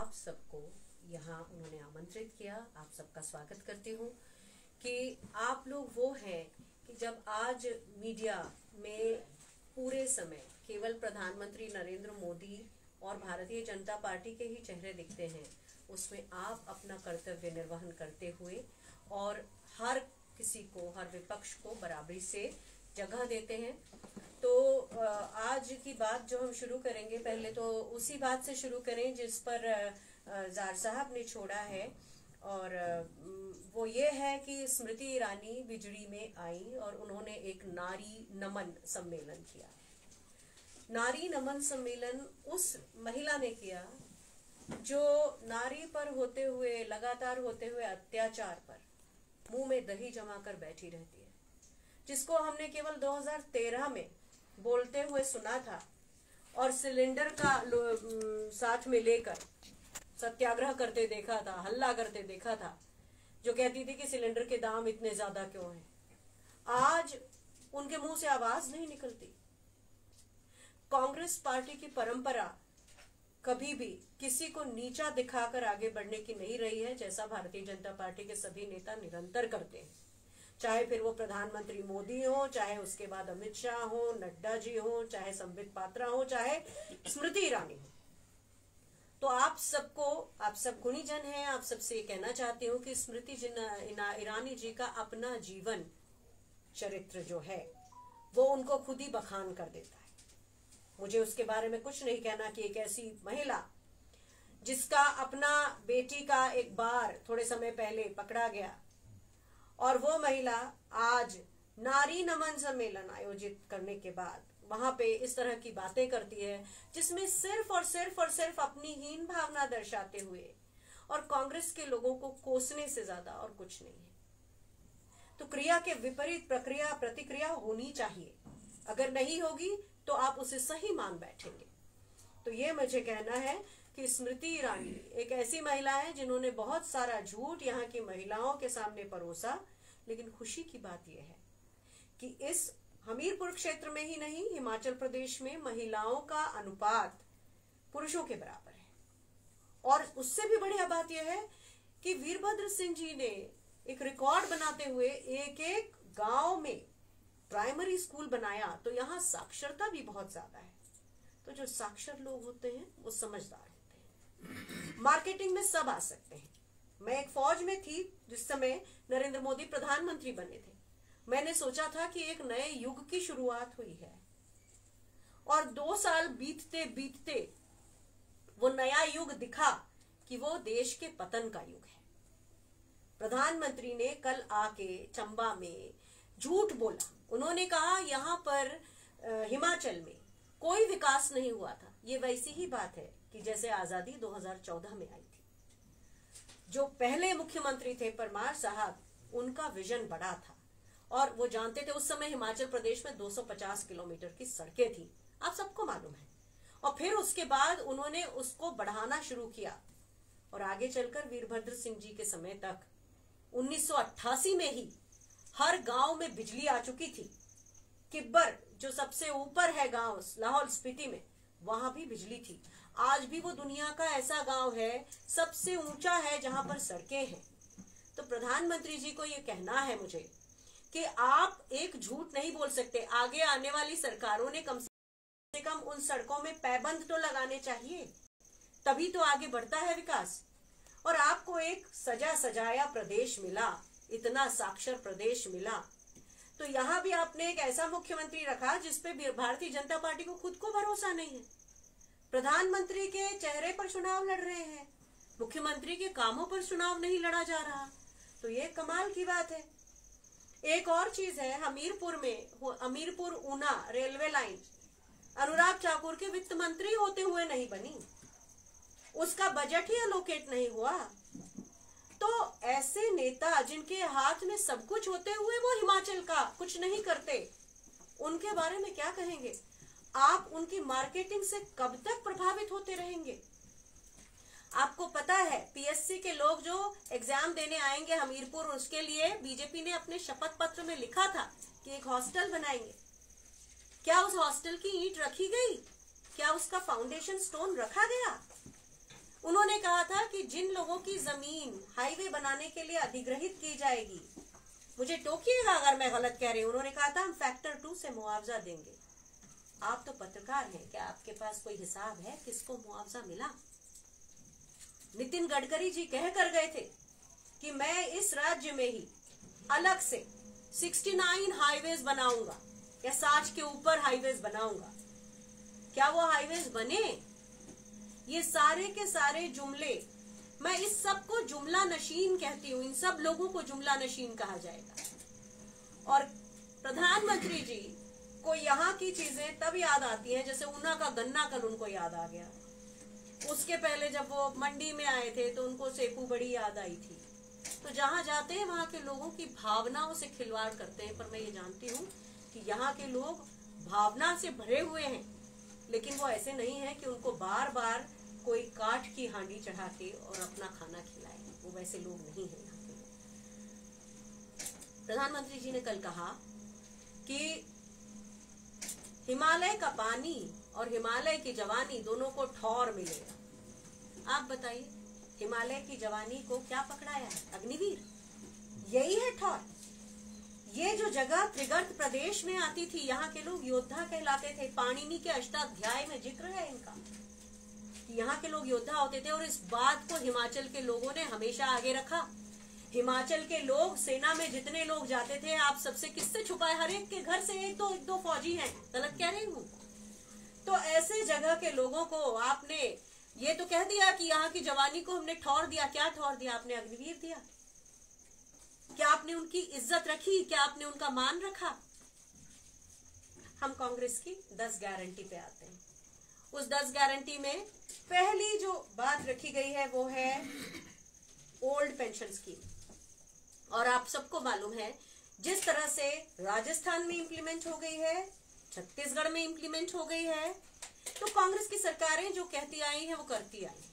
आप सबको यहाँ उन्होंने आमंत्रित किया। आप सबका स्वागत करती हूँ कि आप लोग वो हैं कि जब आज मीडिया में पूरे समय केवल प्रधानमंत्री नरेंद्र मोदी और भारतीय जनता पार्टी के ही चेहरे दिखते हैं, उसमें आप अपना कर्तव्य निर्वहन करते हुए और हर किसी को, हर विपक्ष को बराबरी से जगह देते हैं। तो आज की बात जो हम शुरू करेंगे, पहले तो उसी बात से शुरू करें जिस पर जार साहब ने छोड़ा है, और वो ये है कि स्मृति ईरानी बिजड़ी में आई और उन्होंने एक नारी नमन सम्मेलन किया। नारी नमन सम्मेलन उस महिला ने किया जो नारी पर होते हुए, लगातार होते हुए अत्याचार पर मुंह में दही जमा कर बैठी रहती है, जिसको हमने केवल 2013 में बोलते हुए सुना था और सिलेंडर का साथ में लेकर सत्याग्रह करते देखा था, हल्ला करते देखा था, जो कहती थी कि सिलेंडर के दाम इतने ज्यादा क्यों हैं। आज उनके मुंह से आवाज नहीं निकलती। कांग्रेस पार्टी की परंपरा कभी भी किसी को नीचा दिखाकर आगे बढ़ने की नहीं रही है, जैसा भारतीय जनता पार्टी के सभी नेता निरंतर करते हैं, चाहे फिर वो प्रधानमंत्री मोदी हो, चाहे उसके बाद अमित शाह हो, नड्डा जी हो, चाहे संबित पात्रा हो, चाहे स्मृति ईरानी हो। तो आप सबको, आप सब गुणीजन हैं, आप सबसे ये कहना चाहती हूँ कि स्मृति ईरानी जी का अपना जीवन चरित्र जो है वो उनको खुद ही बखान कर देता है। मुझे उसके बारे में कुछ नहीं कहना कि एक ऐसी महिला जिसका अपना बेटी का एक बार थोड़े समय पहले पकड़ा गया और वो महिला आज नारी नमन सम्मेलन आयोजित करने के बाद वहां पे इस तरह की बातें करती है, जिसमें सिर्फ और सिर्फ अपनी हीन भावना दर्शाते हुए और कांग्रेस के लोगों को कोसने से ज्यादा और कुछ नहीं है। तो क्रिया के विपरीत प्रक्रिया, प्रतिक्रिया होनी चाहिए। अगर नहीं होगी तो आप उसे सही मान बैठेंगे। तो ये मुझे कहना है कि स्मृति ईरानी एक ऐसी महिला है जिन्होंने बहुत सारा झूठ यहाँ की महिलाओं के सामने परोसा, लेकिन खुशी की बात यह है कि इस हमीरपुर क्षेत्र में ही नहीं, हिमाचल प्रदेश में महिलाओं का अनुपात पुरुषों के बराबर है। और उससे भी बढ़िया बात यह है कि वीरभद्र सिंह जी ने एक रिकॉर्ड बनाते हुए एक एक गांव में प्राइमरी स्कूल बनाया, तो यहाँ साक्षरता भी बहुत ज्यादा है। तो जो साक्षर लोग होते हैं वो समझदार होते हैं, मार्केटिंग में सब आ सकते हैं। मैं एक फौज में थी जिस समय नरेंद्र मोदी प्रधानमंत्री बने थे। मैंने सोचा था कि एक नए युग की शुरुआत हुई है, और 2 साल बीतते बीतते वो नया युग दिखा कि वो देश के पतन का युग है। प्रधानमंत्री ने कल आके चंबा में झूठ बोला। उन्होंने कहा यहाँ पर हिमाचल में कोई विकास नहीं हुआ था। ये वैसी ही बात है कि जैसे आजादी 2014 में आई थी। जो पहले मुख्यमंत्री थे परमार साहब, उनका विजन बड़ा था और वो जानते थे। उस समय हिमाचल प्रदेश में 250 किलोमीटर की सड़कें थी, आप सबको मालूम है। और फिर उसके बाद उन्होंने उसको बढ़ाना शुरू किया और आगे चलकर वीरभद्र सिंह जी के समय तक 1988 में ही हर गांव में बिजली आ चुकी थी। किब्बर जो सबसे ऊपर है गांव लाहौल स्पीति में, वहां भी बिजली थी। आज भी वो दुनिया का ऐसा गांव है, सबसे ऊंचा है, जहां पर सड़कें हैं। तो प्रधानमंत्री जी को ये कहना है मुझे कि आप एक झूठ नहीं बोल सकते। आगे आने वाली सरकारों ने कम से कम उन सड़कों में पैबंद तो लगाने चाहिए, तभी तो आगे बढ़ता है विकास। और आपको एक सजा सजाया प्रदेश मिला, इतना साक्षर प्रदेश मिला, तो यहाँ भी आपने एक ऐसा मुख्यमंत्री रखा जिसपे भारतीय जनता पार्टी को खुद को भरोसा नहीं है। प्रधानमंत्री के चेहरे पर चुनाव लड़ रहे हैं, मुख्यमंत्री के कामों पर चुनाव नहीं लड़ा जा रहा। तो ये कमाल की बात है। एक और चीज है, हमीरपुर ऊना रेलवे लाइन अनुराग ठाकुर के वित्त मंत्री होते हुए नहीं बनी, उसका बजट ही एलोकेट नहीं हुआ। तो ऐसे नेता जिनके हाथ में सब कुछ होते हुए वो हिमाचल का कुछ नहीं करते, उनके बारे में क्या कहेंगे? आप उनकी मार्केटिंग से कब तक प्रभावित होते रहेंगे? आपको पता है पीएससी के लोग जो एग्जाम देने आएंगे हमीरपुर, उसके लिए बीजेपी ने अपने शपथ पत्र में लिखा था कि एक हॉस्टल बनाएंगे। क्या उस हॉस्टल की ईंट रखी गई? क्या उसका फाउंडेशन स्टोन रखा गया? उन्होंने कहा था कि जिन लोगों की जमीन हाईवे बनाने के लिए अधिग्रहित की जाएगी, मुझे टोकिएगा अगर मैं गलत कह रही हूं, उन्होंने कहा था हम फैक्टर 2 से मुआवजा देंगे। आप तो पत्रकार हैं, क्या आपके पास कोई हिसाब है किसको मुआवजा मिला? नितिन गडकरी जी कह कर गए थे कि मैं इस राज्य में ही अलग से 69 हाईवेज बनाऊंगा या 60 के ऊपर हाईवेज बनाऊंगा। क्या वो हाईवेज बने? ये सारे के सारे जुमले, मैं इस सब को जुमला नशीन कहती हूँ, इन सब लोगों को जुमला नशीन कहा जाएगा। और प्रधानमंत्री जी को यहाँ की चीजें तब याद आती हैं जैसे ऊना का गन्ना कल उनको याद आ गया। उसके पहले जब वो मंडी में आए थे तो उनको सेपू बड़ी याद आई थी। तो जहां जाते हैं वहां के लोगों की भावनाओं से खिलवाड़ करते हैं। पर मैं ये जानती हूँ कि यहाँ के लोग भावना से भरे हुए हैं, लेकिन वो ऐसे नहीं है कि उनको बार बार कोई काठ की हांडी चढ़ा के और अपना खाना खिलाए। वो वैसे लोग नहीं है यहाँ के लोग। प्रधानमंत्री जी ने कल कहा कि हिमालय का पानी और हिमालय की जवानी दोनों को ठौर मिलेगा। आप बताइए, हिमालय की जवानी को क्या पकड़ाया है? अग्निवीर, यही है ठौर। ये जो जगह त्रिगर्त प्रदेश में आती थी, यहाँ के लोग योद्धा कहलाते थे। पाणिनि के अष्टाध्याय में जिक्र है इनका, यहाँ के लोग योद्धा होते थे। और इस बात को हिमाचल के लोगों ने हमेशा आगे रखा। हिमाचल के लोग, सेना में जितने लोग जाते थे, आप सबसे किससे छुपाए? हर एक के घर से एक दो फौजी हैं। गलत कह रही हूँ? तो ऐसे जगह के लोगों को आपने ये तो कह दिया कि यहाँ की जवानी को हमने ठौर दिया। क्या ठौर दिया? आपने अग्निवीर दिया। क्या आपने उनकी इज्जत रखी? क्या आपने उनका मान रखा? हम कांग्रेस की 10 गारंटी पे आते हैं। उस 10 गारंटी में पहली जो बात रखी गई है वो है ओल्ड पेंशन स्कीम। और आप सबको मालूम है जिस तरह से राजस्थान में इंप्लीमेंट हो गई है, छत्तीसगढ़ में इंप्लीमेंट हो गई है, तो कांग्रेस की सरकारें जो कहती आई हैं वो करती आई,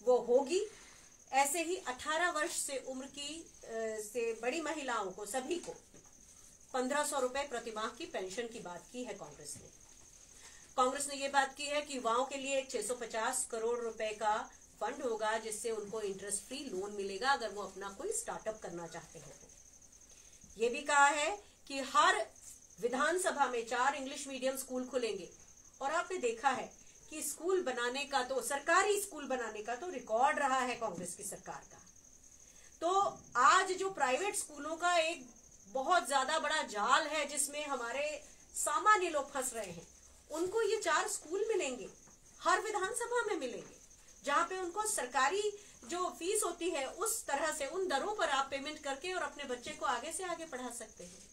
वो होगी। ऐसे ही 18 वर्ष से उम्र की से बड़ी महिलाओं को, सभी को 1500 रुपए प्रतिमाह की पेंशन की बात की है कांग्रेस ने। कांग्रेस ने ये बात की है कि युवाओं के लिए 650 करोड़ रुपए का फंड होगा जिससे उनको इंटरेस्ट फ्री लोन मिलेगा अगर वो अपना कोई स्टार्टअप करना चाहते हैं तो। ये भी कहा है कि हर विधानसभा में 4 इंग्लिश मीडियम स्कूल खुलेंगे। और आपने देखा है कि स्कूल बनाने का तो, सरकारी स्कूल बनाने का तो रिकॉर्ड रहा है कांग्रेस की सरकार का। तो आज जो प्राइवेट स्कूलों का एक बहुत ज्यादा बड़ा जाल है जिसमें हमारे सामान्य लोग फंस रहे हैं, उनको ये 4 स्कूल मिलेंगे, हर विधानसभा में मिलेंगे, जहां पे उनको सरकारी जो फीस होती है उस तरह से, उन दरों पर आप पेमेंट करके और अपने बच्चे को आगे से आगे पढ़ा सकते हैं।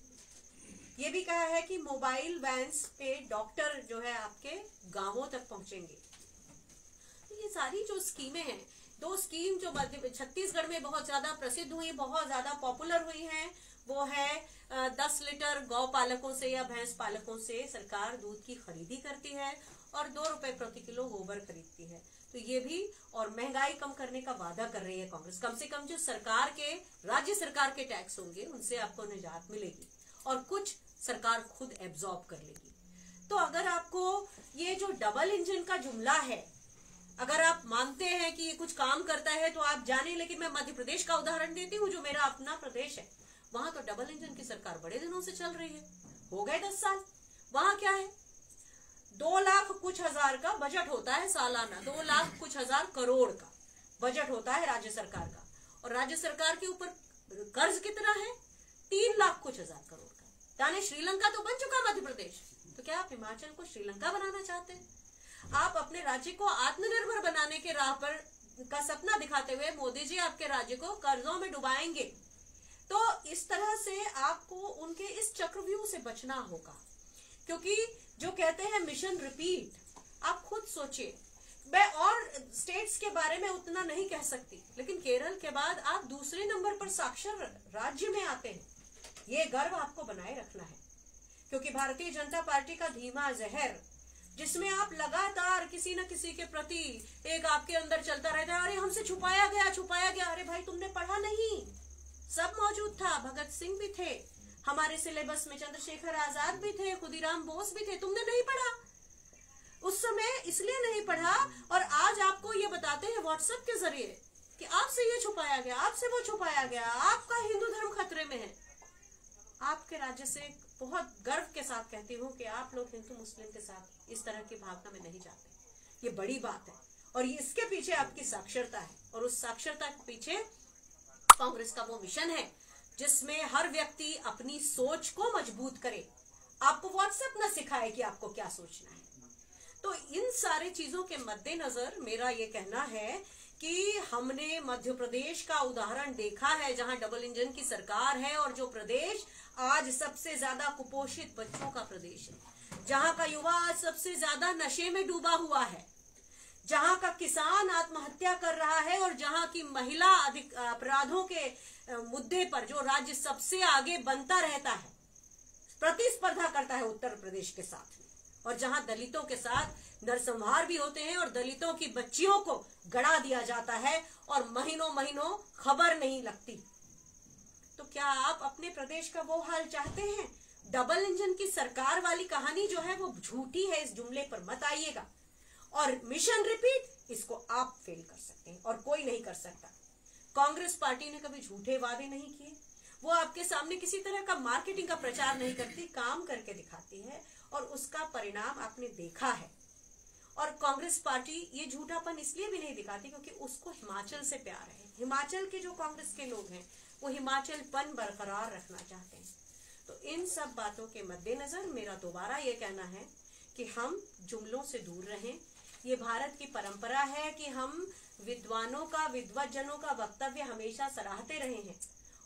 ये भी कहा है कि मोबाइल वैन्स पे डॉक्टर जो है आपके गांवों तक पहुंचेंगे। तो ये सारी जो स्कीमें हैं, 2 स्कीम जो छत्तीसगढ़ में बहुत ज्यादा प्रसिद्ध हुई, बहुत ज्यादा पॉपुलर हुई हैं, वो है 10 लीटर गौ पालकों से या भैंस पालकों से सरकार दूध की खरीदी करती है और 2 रुपए प्रति किलो गोबर खरीदती है। तो ये भी, और महंगाई कम करने का वादा कर रही है कांग्रेस। कम से कम जो सरकार के, राज्य सरकार के टैक्स होंगे उनसे आपको निजात मिलेगी और कुछ सरकार खुद एब्जॉर्ब कर लेगी। तो अगर आपको ये जो डबल इंजन का जुमला है, अगर आप मानते हैं कि ये कुछ काम करता है तो आप जाने। लेकिन मैं मध्य प्रदेश का उदाहरण देती हूँ जो मेरा अपना प्रदेश है। वहां तो डबल इंजन की सरकार बड़े दिनों से चल रही है, हो गए 10 साल। वहां क्या है, 2 लाख कुछ हजार का बजट होता है सालाना, 2 लाख कुछ हजार करोड़ का बजट होता है राज्य सरकार का। और राज्य सरकार के ऊपर कर्ज कितना है, 3 लाख कुछ हजार करोड़ का। यानी श्रीलंका तो बन चुका मध्य प्रदेश। तो क्या आप हिमाचल को श्रीलंका बनाना चाहते हैं? आप अपने राज्य को आत्मनिर्भर बनाने के राह पर का सपना दिखाते हुए मोदी जी आपके राज्य को कर्जों में डुबाएंगे। तो इस तरह से आपको उनके इस चक्रव्यूह से बचना होगा, क्योंकि जो कहते हैं मिशन रिपीट, आप खुद सोचिए। मैं और स्टेट्स के बारे में उतना नहीं कह सकती, लेकिन केरल के बाद आप दूसरे नंबर पर साक्षर राज्य में आते हैं। ये गर्व आपको बनाए रखना है, क्योंकि भारतीय जनता पार्टी का धीमा जहर, जिसमें आप लगातार किसी न किसी के प्रति एक आपके अंदर चलता रहता है, अरे हमसे छुपाया गया। अरे भाई, तुमने पढ़ा नहीं, सब मौजूद था। भगत सिंह भी थे हमारे सिलेबस में, चंद्रशेखर आजाद भी थे, खुदीराम बोस भी थे, तुमने नहीं पढ़ा। उस समय इसलिए नहीं पढ़ा, और आज आपको ये बताते हैं व्हाट्सएप के जरिए कि आपसे ये छुपाया गया, आपसे वो छुपाया गया, आपका हिंदू धर्म खतरे में है। आपके राज्य से बहुत गर्व के साथ कहती हूँ कि आप लोग हिंदू मुस्लिम के साथ इस तरह की भावना में नहीं जाते। ये बड़ी बात है, और ये इसके पीछे आपकी साक्षरता है, और उस साक्षरता के पीछे कांग्रेस का वो मिशन है जिसमें हर व्यक्ति अपनी सोच को मजबूत करे। आपको व्हाट्सएप ना सिखाए कि आपको क्या सोचना है। तो इन सारे चीजों के मद्देनजर मेरा ये कहना है कि हमने मध्य प्रदेश का उदाहरण देखा है, जहां डबल इंजन की सरकार है, और जो प्रदेश आज सबसे ज्यादा कुपोषित बच्चों का प्रदेश है, जहां का युवा आज सबसे ज्यादा नशे में डूबा हुआ है, जहां का किसान आत्महत्या कर रहा है, और जहां की महिला अपराधों के मुद्दे पर जो राज्य सबसे आगे बनता रहता है, प्रतिस्पर्धा करता है उत्तर प्रदेश के साथ में, और जहां दलितों के साथ नरसंहार भी होते हैं और दलितों की बच्चियों को गड़ा दिया जाता है और महीनों महीनों खबर नहीं लगती। तो क्या आप अपने प्रदेश का वो हाल चाहते हैं? डबल इंजन की सरकार वाली कहानी जो है वो झूठी है, इस जुमले पर मत आइएगा। और मिशन रिपीट, इसको आप फेल कर सकते हैं और कोई नहीं कर सकता। कांग्रेस पार्टी ने कभी झूठे वादे नहीं किए, वो आपके सामने किसी तरह का मार्केटिंग का प्रचार नहीं करती, काम करके दिखाती है, और उसका परिणाम आपने देखा है। और कांग्रेस पार्टी ये झूठापन इसलिए भी नहीं दिखाती क्योंकि उसको हिमाचल से प्यार है। हिमाचल के जो कांग्रेस के लोग हैं वो हिमाचलपन बरकरार रखना चाहते हैं। तो इन सब बातों के मद्देनजर मेरा दोबारा ये कहना है कि हम जुमलों से दूर रहें। ये भारत की परंपरा है कि हम विद्वानों का, विद्वज्जनों का वक्तव्य हमेशा सराहते रहे हैं,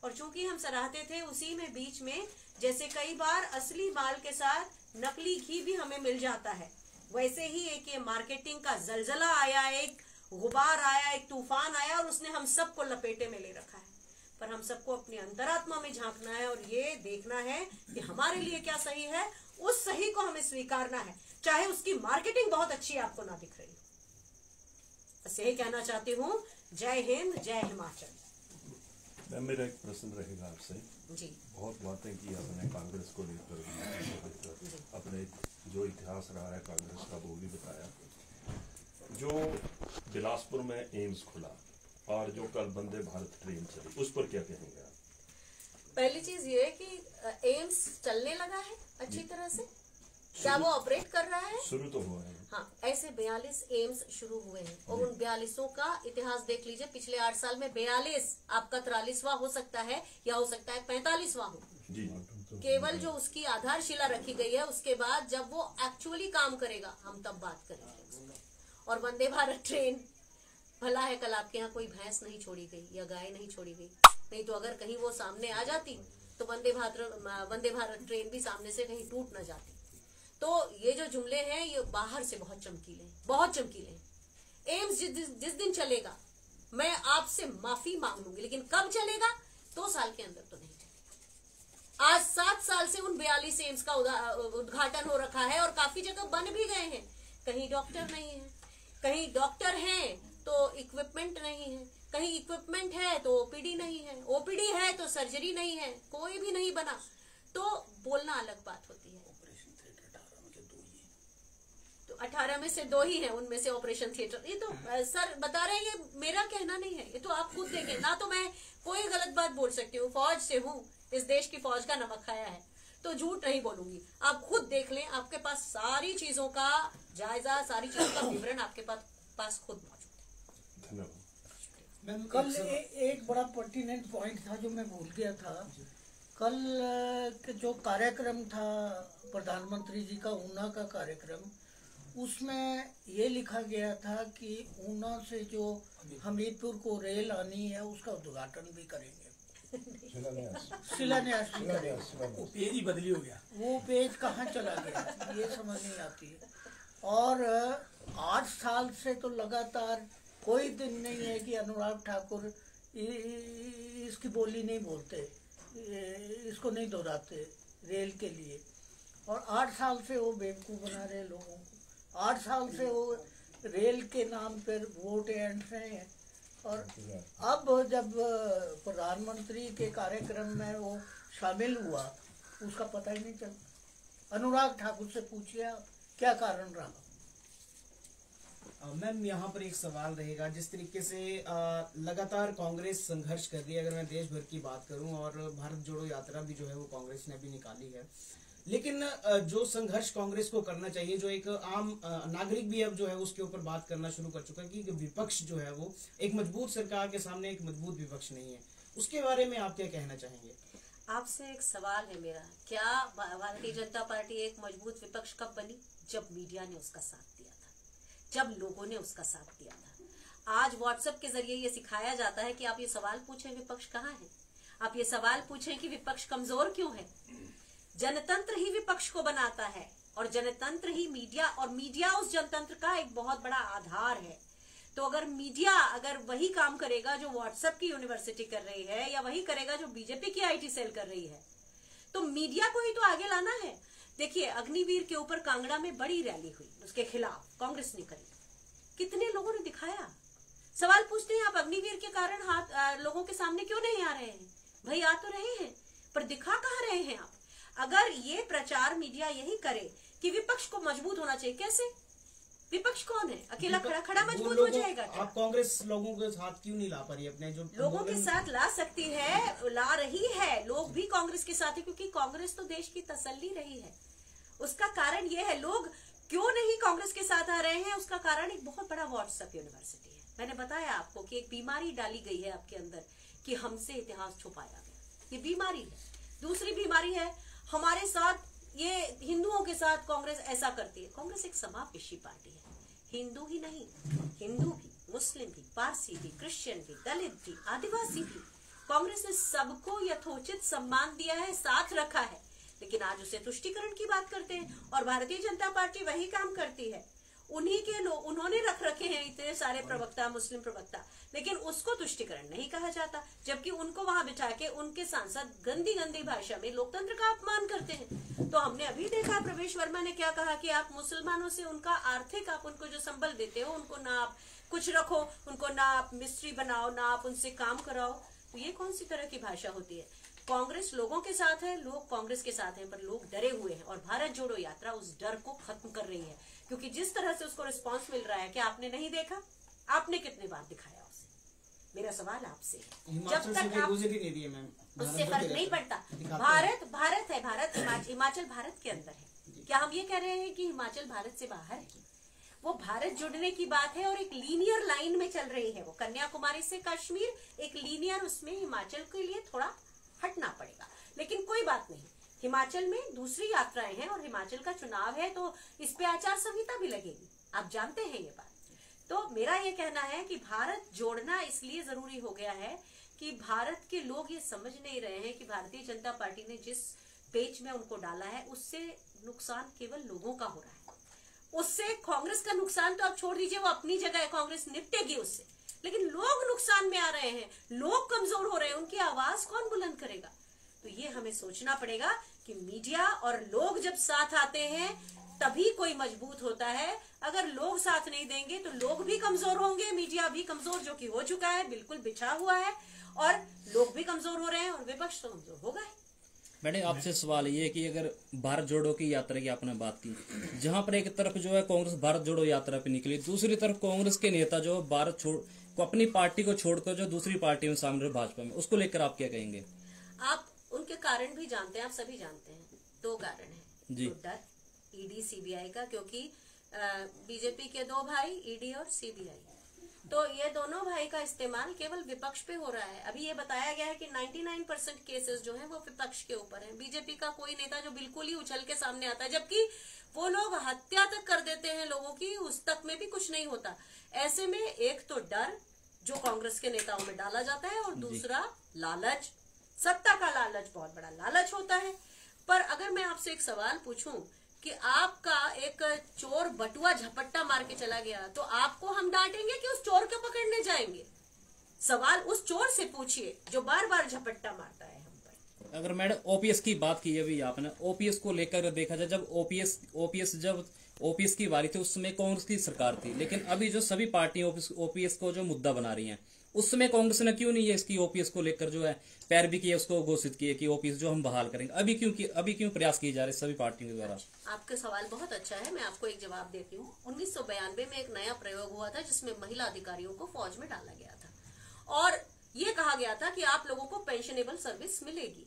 और चूंकि हम सराहते थे, उसी में बीच में जैसे कई बार असली माल के साथ नकली घी भी हमें मिल जाता है, वैसे ही एक ये मार्केटिंग का जलजला आया, एक गुबार आया, एक तूफान आया, और उसने हम सबको लपेटे में ले रखा है। पर हम सबको अपनी अंतरात्मा में झांकना है और ये देखना है कि हमारे लिए क्या सही है, उस सही को हमें स्वीकारना है, चाहे उसकी मार्केटिंग बहुत अच्छी आपको ना दिख रही हो। बस यही कहना चाहती हूँ। जय हिंद, जय हिमाचल। मैम, मेरा एक प्रश्न रहेगा आपसे जी। बहुत बातें की आपने कांग्रेस को लेकर, अपने जो इतिहास रहा है कांग्रेस का वो भी बताया। जो बिलासपुर में एम्स खुला और जो कल वंदे भारत ट्रेन चली, उस पर क्या कहेंगे आप? पहली चीज ये है कि एम्स चलने लगा है अच्छी तरह से, क्या वो ऑपरेट कर रहा है? शुरू तो हुआ है। हाँ, ऐसे 42 एम्स शुरू हुए हैं, और उन 42 का इतिहास देख लीजिए। पिछले 8 साल में 42, आपका 43वां हो सकता है या हो सकता है 45वां हो। जी। केवल जो उसकी आधारशिला रखी गई है, उसके बाद जब वो एक्चुअली काम करेगा हम तब बात करेंगे। और वंदे भारत ट्रेन, भला है कल आपके यहाँ कोई भैंस नहीं छोड़ी गई या गाय नहीं छोड़ी गई, नहीं तो अगर कहीं वो सामने आ जाती तो वंदे भारत ट्रेन भी सामने से कहीं टूट न जाती। तो ये जो जुमले हैं ये बाहर से बहुत चमकीले हैं, बहुत चमकीले हैं। एम्स जिस दिन चलेगा मैं आपसे माफी मांग लूंगी, लेकिन कब चलेगा? 2 साल के अंदर तो नहीं चलेगा। आज 7 साल से उन 42 एम्स का उद्घाटन हो रखा है और काफी जगह बन भी गए हैं। कहीं डॉक्टर नहीं है, कहीं डॉक्टर हैं तो इक्विपमेंट नहीं है, कहीं इक्विपमेंट है तो ओपीडी नहीं है, ओपीडी है तो सर्जरी नहीं है, कोई भी नहीं बना। तो बोलना अलग बात होती है। तो 18 में से 2 ही हैं, उनमें से ऑपरेशन थिएटर। ये तो सर बता रहे हैं, ये मेरा कहना नहीं है, ये तो आप खुद देखें ना। तो मैं कोई गलत बात बोल सकती हूँ, फौज से हूँ, इस देश की फौज का नमक खाया है, तो झूठ नहीं बोलूंगी। आप खुद देख लें, आपके पास सारी चीजों का जायजा, सारी चीजों का विवरण आपके पास खुद मौजूद है। धन्यवाद। कल एक बड़ा पर्टिनेंट पॉइंट था जो मैं भूल गया था। कल जो कार्यक्रम था प्रधानमंत्री जी का, ऊना का कार्यक्रम, उसमें ये लिखा गया था कि ऊना से जो हमीरपुर को रेल आनी है उसका उद्घाटन भी करेंगे, शिलान्यास भी करेंगे। वो पेज ही बदली हो गया, वो पेज कहाँ चला गया ये समझ नहीं आती है। और 8 साल से तो लगातार कोई दिन नहीं है कि अनुराग ठाकुर इसकी बोली नहीं बोलते, इसको नहीं दोहराते रेल के लिए। और 8 साल से वो बेवकूफ़ बना रहे लोगों को, 8 साल से वो रेल के नाम पर वोट ऐंठ रहे हैं। और अब जब प्रधानमंत्री के कार्यक्रम में वो शामिल हुआ उसका पता ही नहीं चला। अनुराग ठाकुर से पूछिए आप क्या कारण रहा। मैम यहाँ पर एक सवाल रहेगा, जिस तरीके से लगातार कांग्रेस संघर्ष कर रही है, अगर मैं देश भर की बात करूं, और भारत जोड़ो यात्रा भी जो है वो कांग्रेस ने अभी निकाली है, लेकिन जो संघर्ष कांग्रेस को करना चाहिए, जो एक आम नागरिक भी अब जो है उसके ऊपर बात करना शुरू कर चुका है कि विपक्ष जो है वो एक मजबूत सरकार के सामने एक मजबूत विपक्ष नहीं है, उसके बारे में आप क्या कहना चाहेंगे? आपसे एक सवाल है मेरा, क्या भारतीय जनता पार्टी एक मजबूत विपक्ष कब बनी? जब मीडिया ने उसका साथ दिया था, जब लोगों ने उसका साथ दिया था। आज व्हाट्सएप के जरिए ये सिखाया जाता है कि आप ये सवाल पूछें विपक्ष कहाँ है, आप ये सवाल पूछें कि विपक्ष कमजोर क्यों है। जनतंत्र ही विपक्ष को बनाता है और जनतंत्र ही मीडिया, और मीडिया उस जनतंत्र का एक बहुत बड़ा आधार है। तो अगर मीडिया अगर वही काम करेगा जो व्हाट्सएप की यूनिवर्सिटी कर रही है, या वही करेगा जो बीजेपी की आईटी सेल कर रही है, तो मीडिया को ही तो आगे लाना है। देखिए, अग्निवीर के ऊपर कांगड़ा में बड़ी रैली हुई, उसके खिलाफ कांग्रेस ने करी, कितने लोगों ने दिखाया। सवाल पूछते हैं आप अग्निवीर के कारण हाथ लोगों के सामने क्यों नहीं आ रहे हैं? भाई आ तो रहे हैं, पर दिखा कहाँ रहे हैं आप? अगर ये प्रचार मीडिया यही करे कि विपक्ष को मजबूत होना चाहिए, कैसे? विपक्ष कौन है? अकेला खड़ा मजबूत हो जाएगा क्या? आप कांग्रेस लोगों के साथ क्यों नहीं ला पा रही? अपने जो लोगों के साथ ला सकती है, ला रही है, लोग भी कांग्रेस के साथ है, क्योंकि कांग्रेस तो देश की तसल्ली रही है। उसका कारण ये है, लोग क्यों नहीं कांग्रेस के साथ आ रहे हैं, उसका कारण एक बहुत बड़ा व्हाट्सएप यूनिवर्सिटी है। मैंने बताया आपको कि एक बीमारी डाली गई है आपके अंदर कि हमसे इतिहास छुपाया गया, ये बीमारी है। दूसरी बीमारी है, हमारे साथ ये हिंदुओं के साथ कांग्रेस ऐसा करती है। कांग्रेस एक समावेशी पार्टी है, हिंदू ही नहीं, हिंदू भी, मुस्लिम भी, पारसी भी, क्रिश्चियन भी, दलित भी, आदिवासी भी, कांग्रेस ने सबको यथोचित सम्मान दिया है, साथ रखा है। लेकिन आज उसे तुष्टीकरण की बात करते हैं, और भारतीय जनता पार्टी वही काम करती है। उन्हीं के लोग, उन्होंने रख रखे हैं इतने सारे प्रवक्ता, मुस्लिम प्रवक्ता, लेकिन उसको तुष्टीकरण नहीं कहा जाता, जबकि उनको वहां बिठा के उनके सांसद गंदी गंदी भाषा में लोकतंत्र का अपमान करते हैं। तो हमने अभी देखा, प्रवेश वर्मा ने क्या कहा कि आप मुसलमानों से उनका आर्थिक, आप उनको जो संबल देते हो, उनको ना आप कुछ रखो, उनको ना आप मिस्त्री बनाओ, ना आप उनसे काम कराओ। तो ये कौन सी तरह की भाषा होती है? कांग्रेस लोगों के साथ है, लोग कांग्रेस के साथ हैं, पर लोग डरे हुए हैं, और भारत जोड़ो यात्रा उस डर को खत्म कर रही है। क्योंकि जिस तरह से उसको रिस्पांस मिल रहा है, क्या आपने नहीं देखा? आपने कितने बार दिखाया उसे? मेरा सवाल आपसे है, जब तक आप उससे फर्क नहीं पड़ता। भारत है, हिमाचल भारत के अंदर है। क्या हम ये कह रहे हैं कि हिमाचल भारत से बाहर है? वो भारत जुड़ने की बात है, और एक लीनियर लाइन में चल रही है वो। कन्याकुमारी से कश्मीर एक लीनियर, उसमें हिमाचल के लिए थोड़ा हटना पड़ेगा, लेकिन कोई बात नहीं। हिमाचल में दूसरी यात्राएं हैं, और हिमाचल का चुनाव है, तो इस पे आचार संहिता भी लगेगी, आप जानते हैं ये बात। तो मेरा ये कहना है कि भारत जोड़ना इसलिए जरूरी हो गया है कि भारत के लोग ये समझ नहीं रहे हैं कि भारतीय जनता पार्टी ने जिस पेच में उनको डाला है, उससे नुकसान केवल लोगों का हो रहा है। उससे कांग्रेस का नुकसान तो आप छोड़ दीजिए, वो अपनी जगह है, कांग्रेस निपटेगी उससे, लेकिन लोग नुकसान में आ रहे हैं, लोग कमजोर हो रहे हैं, उनकी आवाज कौन बुलंद करेगा? तो ये हमें सोचना पड़ेगा कि मीडिया और लोग जब साथ आते हैं तभी कोई मजबूत होता है। अगर लोग साथ नहीं देंगे तो लोग भी कमजोर होंगे, मीडिया भी कमजोर, जो कि हो चुका है, बिल्कुल बिछा हुआ है, और लोग भी कमजोर हो रहे हैं, और विपक्ष तो कमजोर होगा है। मैंने आपसे सवाल ये कि अगर भारत जोड़ो की यात्रा की आपने बात की, जहां पर एक तरफ जो है कांग्रेस भारत जोड़ो यात्रा पे निकली, दूसरी तरफ कांग्रेस के नेता जो भारत छोड़ को अपनी पार्टी को छोड़कर जो दूसरी पार्टी में शामिल भाजपा में, उसको लेकर आप क्या कहेंगे? आप उनके कारण भी जानते हैं, आप सभी जानते हैं। दो कारण है जी, तो डर ईडी सीबीआई का, क्योंकि बीजेपी के दो भाई ईडी और सीबीआई, तो ये दोनों भाई का इस्तेमाल केवल विपक्ष पे हो रहा है। अभी ये बताया गया है कि 99% केसेस जो हैं वो विपक्ष के ऊपर हैं। बीजेपी का कोई नेता जो बिल्कुल ही उछल के सामने आता है, जबकि वो लोग हत्या तक कर देते हैं लोगों की, उस तक में भी कुछ नहीं होता। ऐसे में एक तो डर जो कांग्रेस के नेताओं में डाला जाता है, और दूसरा लालच, सत्ता का लालच, बहुत बड़ा लालच होता है। पर अगर मैं आपसे एक सवाल पूछूं कि आपका एक चोर बटुआ झपट्टा मार के चला गया, तो आपको हम डांटेंगे कि उस चोर को पकड़ने जाएंगे? सवाल उस चोर से पूछिए जो बार बार झपट्टा मारता है हम पर। अगर मैडम ओपीएस की बात की अभी आपने, ओपीएस को लेकर देखा जाए, जब ओपीएस की बारी थी उस समय कांग्रेस की सरकार थी, लेकिन अभी जो सभी पार्टियां ओपीएस को जो मुद्दा बना रही हैं, उस समय कांग्रेस ने क्यों नहीं है इसकी ओपीएस को लेकर जो है पैरवी की, उसको घोषित किए कि ओपीएस जो हम बहाल करेंगे? अभी क्यों प्रयास किए जा रहे सभी पार्टियों के द्वारा? आपका सवाल बहुत अच्छा है, मैं आपको एक जवाब देती हूँ। 1992 में एक नया प्रयोग हुआ था जिसमें महिला अधिकारियों को फौज में डाला गया था और ये कहा गया था कि आप लोगों को पेंशनेबल सर्विस मिलेगी।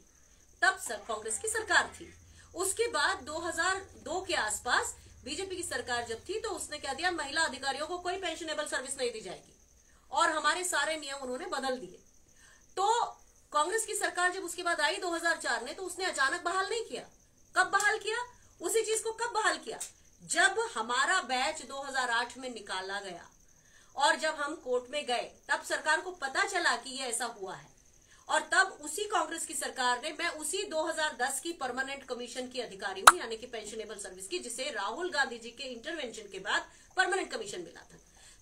तब कांग्रेस की सरकार थी। उसके बाद 2002 के आसपास बीजेपी की सरकार जब थी तो उसने क्या दिया, महिला अधिकारियों को कोई पेंशनेबल सर्विस नहीं दी जाएगी और हमारे सारे नियम उन्होंने बदल दिए। तो कांग्रेस की सरकार जब उसके बाद आई 2004 में, तो उसने अचानक बहाल नहीं किया। कब बहाल किया? उसी चीज को कब बहाल किया? जब हमारा बैच 2008 में निकाला गया और जब हम कोर्ट में गए तब सरकार को पता चला कि ये ऐसा हुआ है और तब उसी कांग्रेस की सरकार ने, मैं उसी 2010 की परमानेंट कमीशन की अधिकारी हूं, यानी कि पेंशनेबल सर्विस की, जिसे राहुल गांधी जी के इंटरवेंशन के बाद परमानेंट कमीशन मिला था।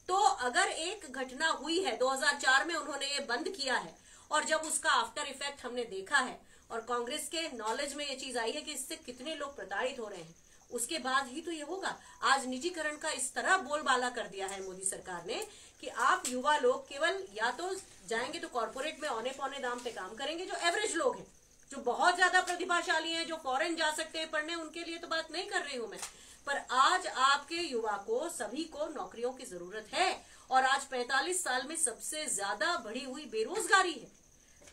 तो अगर एक घटना हुई है 2004 में, उन्होंने ये बंद किया है और जब उसका आफ्टर इफेक्ट हमने देखा है और कांग्रेस के नॉलेज में ये चीज आई है कि इससे कितने लोग प्रताड़ित हो रहे हैं, उसके बाद ही तो ये होगा। आज निजीकरण का इस तरह बोलबाला कर दिया है मोदी सरकार ने कि आप युवा लोग केवल या तो जाएंगे तो कॉर्पोरेट में औने पौने दाम पे काम करेंगे, जो एवरेज लोग हैं, जो बहुत ज्यादा प्रतिभाशाली हैं, जो फॉरेन जा सकते हैं पढ़ने, उनके लिए तो बात नहीं कर रही हूं मैं। पर आज आपके युवा को, सभी को नौकरियों की जरूरत है और आज 45 साल में सबसे ज्यादा बढ़ी हुई बेरोजगारी है।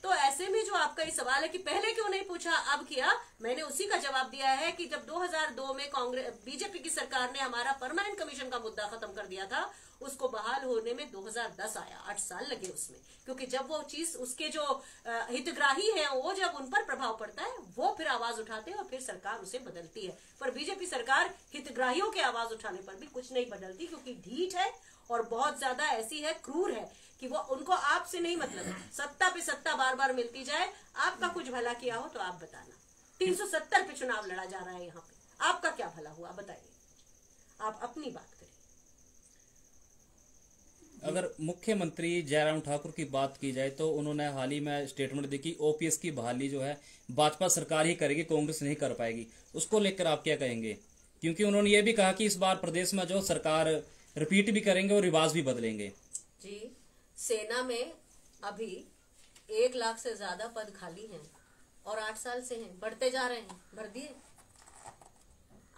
तो ऐसे में जो आपका ये सवाल है कि पहले क्यों नहीं पूछा अब किया, मैंने उसी का जवाब दिया है कि जब 2002 में कांग्रेस बीजेपी की सरकार ने हमारा परमानेंट कमीशन का मुद्दा खत्म कर दिया था, उसको बहाल होने में 2010 आया, 8 साल लगे उसमें, क्योंकि जब वो चीज उसके जो हितग्राही हैं वो जब उन पर प्रभाव पड़ता है वो फिर आवाज उठाते हैं और फिर सरकार उसे बदलती है। पर बीजेपी सरकार हितग्राहियों के आवाज उठाने पर भी कुछ नहीं बदलती, क्योंकि ढीठ है और बहुत ज्यादा ऐसी है, क्रूर है कि वो, उनको आपसे नहीं मतलब है। सत्ता पे सत्ता बार बार मिलती जाए, आपका कुछ भला किया हो तो आप बताना। 370 पे चुनाव लड़ा जा रहा है यहाँ पे, आपका क्या भला हुआ बताइए, आप अपनी बात करिए। अगर मुख्यमंत्री जयराम ठाकुर की बात की जाए तो उन्होंने हाल ही में स्टेटमेंट दी कि ओपीएस की बहाली जो है भाजपा सरकार ही करेगी, कांग्रेस नहीं कर पाएगी। उसको लेकर आप क्या कहेंगे? क्योंकि उन्होंने ये भी कहा कि इस बार प्रदेश में जो सरकार रिपीट भी करेंगे और रिवाज भी बदलेंगे। जी, सेना में अभी 1 लाख से ज्यादा पद खाली हैं और 8 साल से हैं, बढ़ते जा रहे हैं, भर दिए।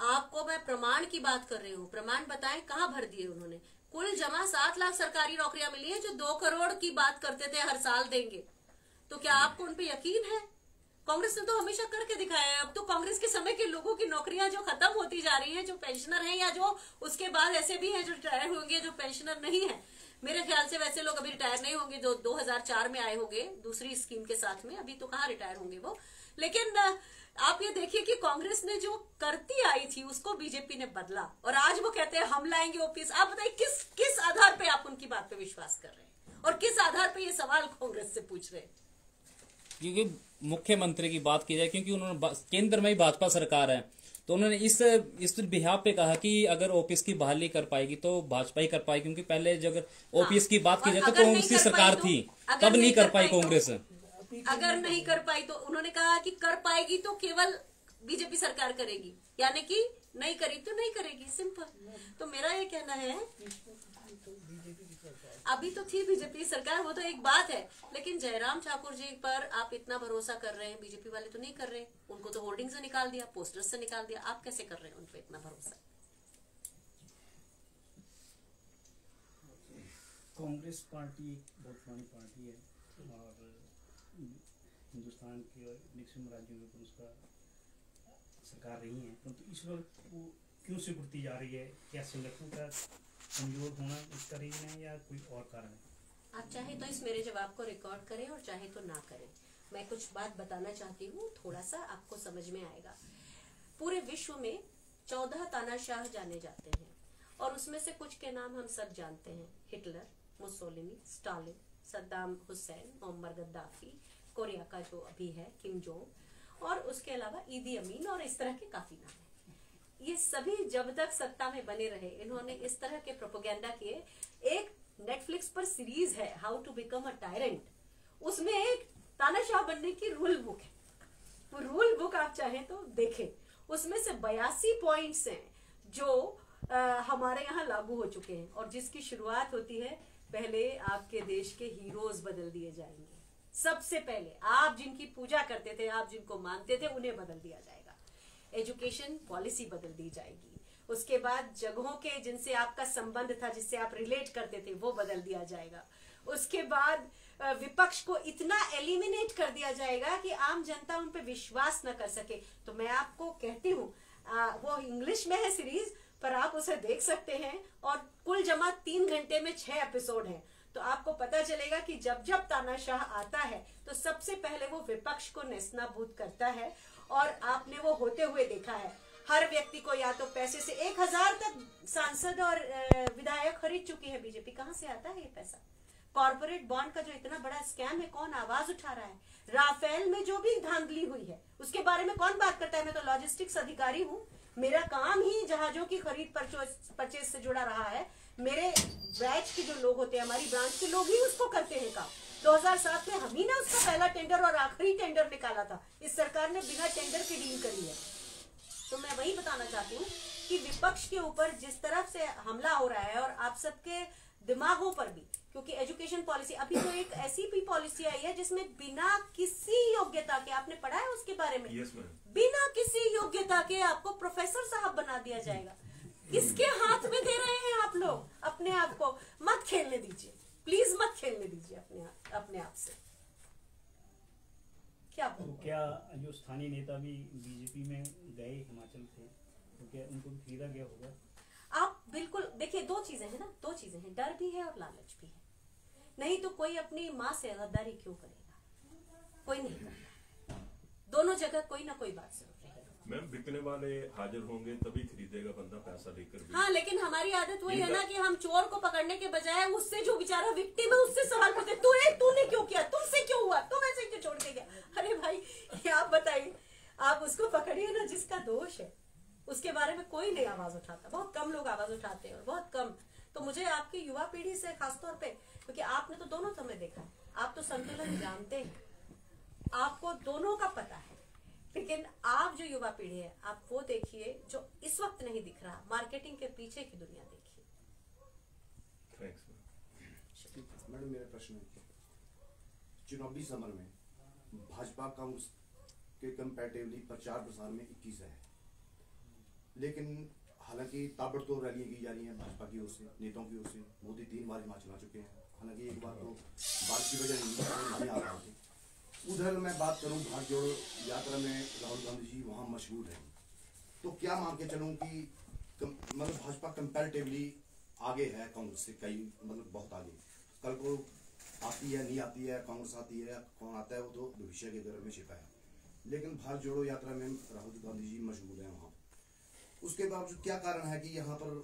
आपको मैं प्रमाण की बात कर रही हूँ, प्रमाण बताएं कहाँ भर दिए उन्होंने। कुल जमा 7 लाख सरकारी नौकरियां मिली हैं, जो 2 करोड़ की बात करते थे हर साल देंगे। तो क्या आपको उन पे यकीन है? कांग्रेस ने तो हमेशा करके दिखाया है। अब तो कांग्रेस के समय के लोगों की नौकरियां जो खत्म होती जा रही हैं, जो पेंशनर हैं या जो उसके बाद ऐसे भी हैं जो रिटायर होंगे, जो पेंशनर नहीं है, मेरे ख्याल से वैसे लोग अभी रिटायर नहीं होंगे जो 2004 में आए होंगे दूसरी स्कीम के साथ में, अभी तो कहाँ रिटायर होंगे वो। लेकिन आप ये देखिए कि कांग्रेस ने जो करती आई थी उसको बीजेपी ने बदला और आज वो कहते हैं हम लाएंगे ओपीएस। आप बताइए किस आधार पे आप उनकी बात पे विश्वास कर रहे हैं और किस आधार पे ये सवाल कांग्रेस से पूछ रहे हैं? क्योंकि मुख्यमंत्री की बात की जाए, क्योंकि उन्होंने केंद्र में ही भाजपा सरकार है, तो उन्होंने इस बिहाफ पे कहा कि अगर ओपीएस की बहाली कर पाएगी तो भाजपा ही कर पाएगी। क्योंकि पहले जब ओपीएस की बात की जाए तो कांग्रेस की सरकार थी, तब नहीं कर पाई कांग्रेस। अगर नहीं कर पाई तो उन्होंने कहा कि कर पाएगी तो केवल बीजेपी सरकार करेगी, यानी कि नहीं करी तो नहीं करेगी, सिंपल। तो मेरा ये कहना है, अभी तो थी बीजेपी सरकार, वो तो एक बात है, लेकिन जयराम ठाकुर जी पर आप इतना भरोसा कर रहे हैं, बीजेपी वाले तो नहीं कर रहे। उनको तो होर्डिंग से निकाल दिया, पोस्टर्स से निकाल दिया, आप कैसे कर रहे हैं उन पे इतना भरोसा? कांग्रेस पार्टी एक बहुत पुरानी पार्टी है और हिंदुस्तान के मैक्सिमम राज्यों में उसका सरकार रही है, परंतु इस वक्त वो क्यों सिकुड़ती जा रही है? क्या संगठन का कमजोर होना इसका रीजन है या कोई और कारण है? आप चाहे तो इस मेरे जवाब को रिकॉर्ड करें और चाहे तो ना करें। मैं कुछ बात बताना चाहती हूँ, थोड़ा सा आपको समझ में आएगा। पूरे विश्व में 14 तानाशाह जाने जाते हैं और उसमें से कुछ के नाम हम सब जानते हैं। Hitler, Mussolini, Stalin, Saddam Hussein, Mohammad Gaddafi, Korea का जो अभी है किम जोंग, और उसके अलावा ईदी अमीन, और इस तरह के काफी नाम है। ये सभी जब तक सत्ता में बने रहे, इन्होंने इस तरह के प्रोपेगेंडा किए। एक नेटफ्लिक्स पर सीरीज है how to become a tyrant, उसमें एक तानाशाह बनने की रूल बुक है। वो रूल बुक आप चाहें तो देखें, उसमें से 82 पॉइंट्स हैं जो हमारे यहाँ लागू हो चुके हैं और जिसकी शुरुआत होती है, पहले आपके देश के हीरोज बदल दिए जाएंगे। सबसे पहले आप जिनकी पूजा करते थे, आप जिनको मानते थे, उन्हें बदल दिया जाएगा। एजुकेशन पॉलिसी बदल दी जाएगी। उसके बाद जगहों के जिनसे आपका संबंध था, जिससे आप रिलेट करते थे, वो बदल दिया जाएगा। उसके बाद विपक्ष को इतना एलिमिनेट कर दिया जाएगा कि आम जनता उन पे विश्वास न कर सके। तो मैं आपको कहती हूँ, वो इंग्लिश में है सीरीज, पर आप उसे देख सकते हैं और कुल जमा 3 घंटे में 6 एपिसोड हैं। तो आपको पता चलेगा कि जब जब तानाशाह आता है तो सबसे पहले वो विपक्ष को नेस्तनाबूद करता है, और आपने वो होते हुए देखा है। हर व्यक्ति को या तो पैसे से 1000 तक सांसद और विधायक खरीद चुकी है बीजेपी। कहां से आता है ये पैसा? कॉर्पोरेट बॉन्ड का जो इतना बड़ा स्कैम है, कौन आवाज उठा रहा है? राफेल में जो भी धांधली हुई है उसके बारे में कौन बात करता है? मैं तो लॉजिस्टिक्स अधिकारी हूँ, मेरा काम ही जहाजों की खरीद परचेज से जुड़ा रहा है। मेरे बैच के जो लोग होते हैं, हमारी ब्रांच के लोग ही उसको करते हैं काम। 2007 में हम ही ने उसका पहला टेंडर और आखिरी टेंडर निकाला था। इस सरकार ने बिना टेंडर की डील करी है। तो मैं वही बताना चाहती हूँ कि विपक्ष के ऊपर जिस तरह से हमला हो रहा है, और आप सबके दिमागों पर भी, क्योंकि एजुकेशन पॉलिसी अभी तो एक ऐसी भी पॉलिसी आई है जिसमें बिना किसी योग्यता के, आपने पढ़ा है उसके बारे में? Yes, बिना किसी योग्यता के आपको प्रोफेसर साहब बना दिया जाएगा। किसके हाथ में दे रहे हैं आप लोग अपने आप को? मत खेलने दीजिए, प्लीज मत खेलने दीजिए अपने आप से। क्या तो क्या जो स्थानीय नेता भी बीजेपी में गए हिमाचल से, तो क्या उनको भी खरीदा गया होगा? आप बिल्कुल देखिए, 2 चीजें हैं ना, 2 चीजें हैं, डर भी है और लालच भी है। नहीं तो कोई अपनी माँ से गद्दारी क्यों करेगा? कोई नहीं करता। दोनों जगह कोई ना कोई बात जरूर रहेगी। मैम, बिकने वाले हाजिर होंगे तभी खरीदेगा बंदा, पैसा लेकर भी। हाँ, लेकिन हमारी आदत वही है ना कि हम चोर को पकड़ने के बजाय उससे जो बेचारा विक्टिम है उससे सवाल पूछते, तूने क्यों किया, तुमसे क्यों हुआ, तुम ऐसे क्यों छोड़ के गया? अरे भाई, आप बताइए, आप उसको पकड़िए ना जिसका दोष है। उसके बारे में कोई नहीं आवाज उठाता, बहुत कम लोग आवाज उठाते हैं, और बहुत कम। तो मुझे आपकी युवा पीढ़ी से खासतौर पे, क्योंकि आपने तो दोनों समय देखा है, आप तो संतुलन जानते हैं, आपको दोनों का पता है। लेकिन आप जो युवा पीढ़ी है, आप वो देखिए जो इस वक्त नहीं दिख रहा, मार्केटिंग के पीछे की दुनिया देखिए। थैंक्स मैडम, मेरा प्रश्न है, चुनावी समर में भाजपा कांग्रेस के कंपैरेटिवली प्रचार प्रसार में 21 है, लेकिन हालांकि ताबड़तोड़ रैलियां की जा रही हैं भाजपा की ओर से, नेताओं की ओर से। मोदी 3 बार हिमाचल आ चुके हैं, हालांकि एक बार तो बारिश की वजह नहीं आ रहा थे। उधर मैं बात करूं, भारत जोड़ो यात्रा में राहुल गांधी जी वहां मशहूर हैं, तो क्या मान के चलूं कि मतलब भाजपा कंपैरेटिवली आगे है कांग्रेस से, कई मतलब बहुत आगे। कल को आती है नहीं आती है, कांग्रेस आती है, कौन आता है वो तो भविष्य के घर में छिपा है, लेकिन भारत जोड़ो यात्रा में राहुल गांधी जी मशहूर है वहाँ। उसके बावजूद क्या कारण है कि यहाँ पर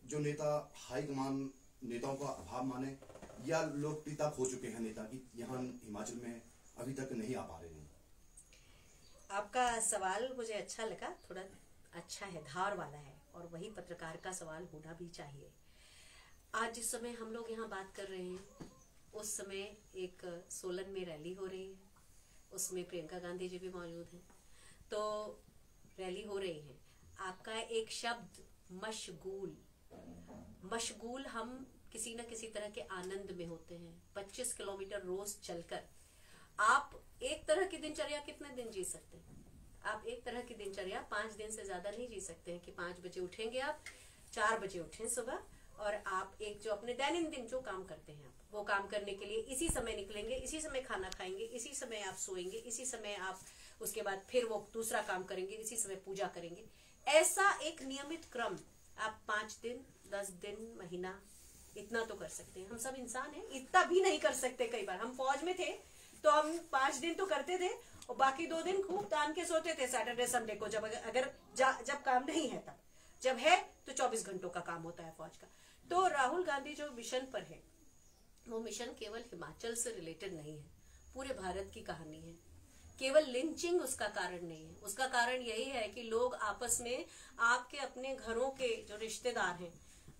जो नेता हाईकमान नेताओं का अभाव माने, या लोकप्रियता खो चुके हैं नेता की, यहाँ हिमाचल में अभी तक नहीं आ पा रहे हैं? आपका सवाल मुझे अच्छा लगा, थोड़ा अच्छा है, धार वाला है, और वही पत्रकार का सवाल होना भी चाहिए। आज जिस समय हम लोग यहाँ बात कर रहे हैं, उस समय एक सोलन में रैली हो रही है, उसमें प्रियंका गांधी जी भी मौजूद हैं। तो रैली हो रही है, आपका एक शब्द मशगूल, मशगूल हम किसी न किसी तरह के आनंद में होते हैं। 25 किलोमीटर रोज चलकर आप एक तरह की दिनचर्या कितने दिन जी सकते हैं? आप एक तरह की दिनचर्या 5 दिन से ज्यादा नहीं जी सकते हैं कि 5 बजे उठेंगे, आप 4 बजे उठें सुबह, और आप एक जो अपने दैनंदिन जो काम करते हैं, आप वो काम करने के लिए इसी समय निकलेंगे, इसी समय खाना खाएंगे, इसी समय आप सोएंगे, इसी समय आप उसके बाद फिर वो दूसरा काम करेंगे, इसी समय पूजा करेंगे। ऐसा एक नियमित क्रम आप 5 दिन, 10 दिन, महीना, इतना तो कर सकते हैं। हम सब इंसान हैं, इतना भी नहीं कर सकते। कई बार हम फौज में थे तो हम 5 दिन तो करते थे, और बाकी 2 दिन खूब तान के सोते थे सैटरडे संडे को, जब काम नहीं है तब। जब है तो 24 घंटों का काम होता है फौज का। तो राहुल गांधी जो मिशन पर है, वो मिशन केवल हिमाचल से रिलेटेड नहीं है, पूरे भारत की कहानी है। केवल लिंचिंग उसका कारण नहीं है, उसका कारण यही है कि लोग आपस में, आपके अपने घरों के जो रिश्तेदार हैं,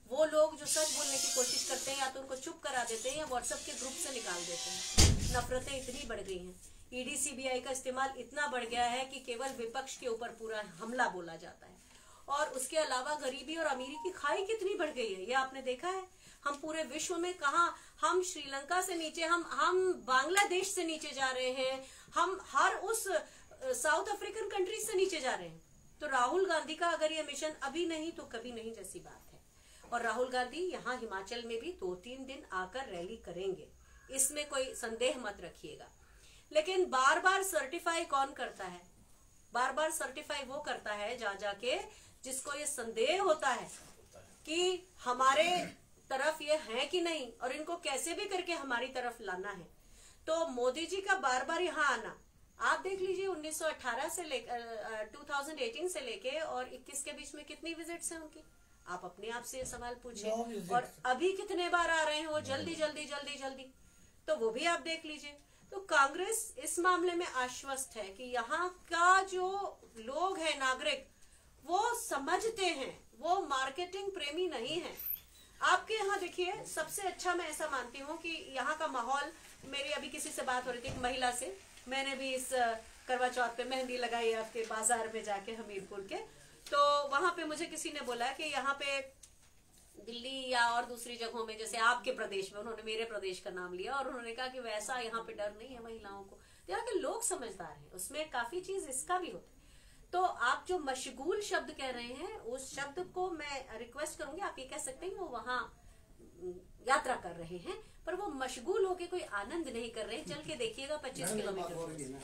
वो लोग जो सच बोलने की कोशिश करते हैं, या तो उनको चुप करा देते हैं या व्हाट्सएप के ग्रुप से निकाल देते हैं। नफरतें इतनी बढ़ गई हैं, ईडी सीबीआई का इस्तेमाल इतना बढ़ गया है कि केवल विपक्ष के ऊपर पूरा हमला बोला जाता है। और उसके अलावा गरीबी और अमीरी की खाई कितनी बढ़ गई है, ये आपने देखा है। हम पूरे विश्व में कहा, हम श्रीलंका से नीचे, हम बांग्लादेश से नीचे जा रहे हैं, हम हर उस साउथ अफ्रीकन कंट्रीज से नीचे जा रहे हैं। तो राहुल गांधी का अगर ये मिशन अभी नहीं तो कभी नहीं जैसी बात है। और राहुल गांधी यहाँ हिमाचल में भी 2-3 दिन आकर रैली करेंगे, इसमें कोई संदेह मत रखिएगा। लेकिन बार बार सर्टिफाई कौन करता है? बार बार सर्टिफाई वो करता है जा जाके जिसको ये संदेह होता है कि हमारे तरफ ये है कि नहीं, और इनको कैसे भी करके हमारी तरफ लाना है। तो मोदी जी का बार बार यहाँ आना, आप देख लीजिए 1918 से लेकर 2018 से लेके और 21 के बीच में कितनी विजिट्स हैं उनकी, आप अपने आप से ये सवाल पूछिए। और अभी कितने बार आ रहे हैं वो, जल्दी जल्दी जल्दी जल्दी, तो वो भी आप देख लीजिए। तो कांग्रेस इस मामले में आश्वस्त है कि यहाँ का जो लोग हैं, नागरिक, वो समझते हैं, वो मार्केटिंग प्रेमी नहीं है। आपके यहाँ देखिए, सबसे अच्छा मैं ऐसा मानती हूँ कि यहाँ का माहौल, मेरी अभी किसी से बात हो रही थी एक महिला से, मैंने भी इस करवा चौथ पे मेहंदी लगाई आपके बाजार में जाके हमीरपुर के, तो वहां पे मुझे किसी ने बोला कि यहाँ पे दिल्ली या और दूसरी जगहों में, जैसे आपके प्रदेश में, उन्होंने मेरे प्रदेश का नाम लिया और उन्होंने कहा कि वैसा यहाँ पे डर नहीं है महिलाओं को। यहाँ के लोग समझदार हैं, उसमें काफी चीज इसका भी होता है। तो आप जो मशगूल शब्द कह रहे हैं, उस शब्द को मैं रिक्वेस्ट करूंगी, आप ये कह सकते हैं वो वहाँ यात्रा कर रहे हैं, पर वो मशगूल होके कोई आनंद नहीं कर रहे। चल के देखिएगा 25 किलोमीटर।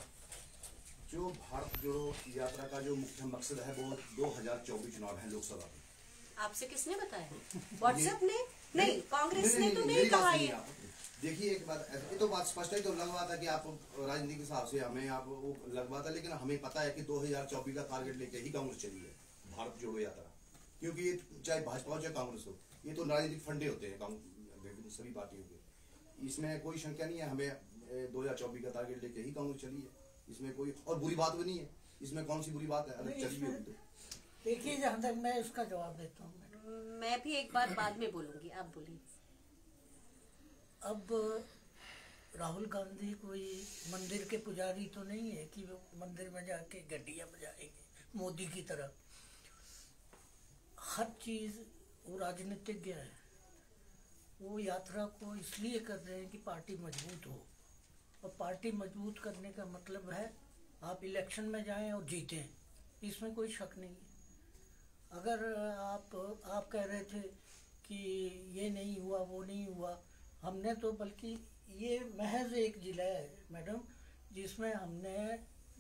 जो भारत जोड़ो यात्रा का जो मुख्य मकसद है वो 2024 चुनाव है लोकसभा। आपसे किसने बताया? व्हाट्सएप ने? नहीं, कांग्रेस ने तो नहीं कहा ये। देखिए एक बात, ये तो बात स्पष्ट है, तो लग था कि आप राजनीति के हिसाब से हमें आप वो लग था, लेकिन हमें पता है कि 2024 का टारगेट लेके ही कांग्रेस चली है भारत जोड़ो यात्रा। क्योंकि ये चाहे भाजपा हो चाहे कांग्रेस हो, ये तो राजनीतिक फंडे होते हैं सभी पार्टियों के, इसमें कोई शंका नहीं है। हमें 2024 का टारगेट लेके ही कांग्रेस चली है, इसमें कोई और बुरी बात भी नहीं है। इसमें कौन सी बुरी बात है अगर चली हुई तो? देखिए, जहाँ तक मैं इसका जवाब देता हूँ, मैं भी एक बात बाद में बोलूंगी, आप बोलिए। अब राहुल गांधी कोई मंदिर के पुजारी तो नहीं है कि वो मंदिर में जाके गड्डियाँ बजाएंगे मोदी की तरह। हर चीज वो राजनीतिज्ञ है, वो यात्रा को इसलिए कर रहे हैं कि पार्टी मजबूत हो, और पार्टी मजबूत करने का मतलब है आप इलेक्शन में जाएं और जीतें, इसमें कोई शक नहीं है। अगर आप कह रहे थे कि ये नहीं हुआ वो नहीं हुआ, हमने तो, बल्कि ये महज एक जिला है मैडम जिसमें हमने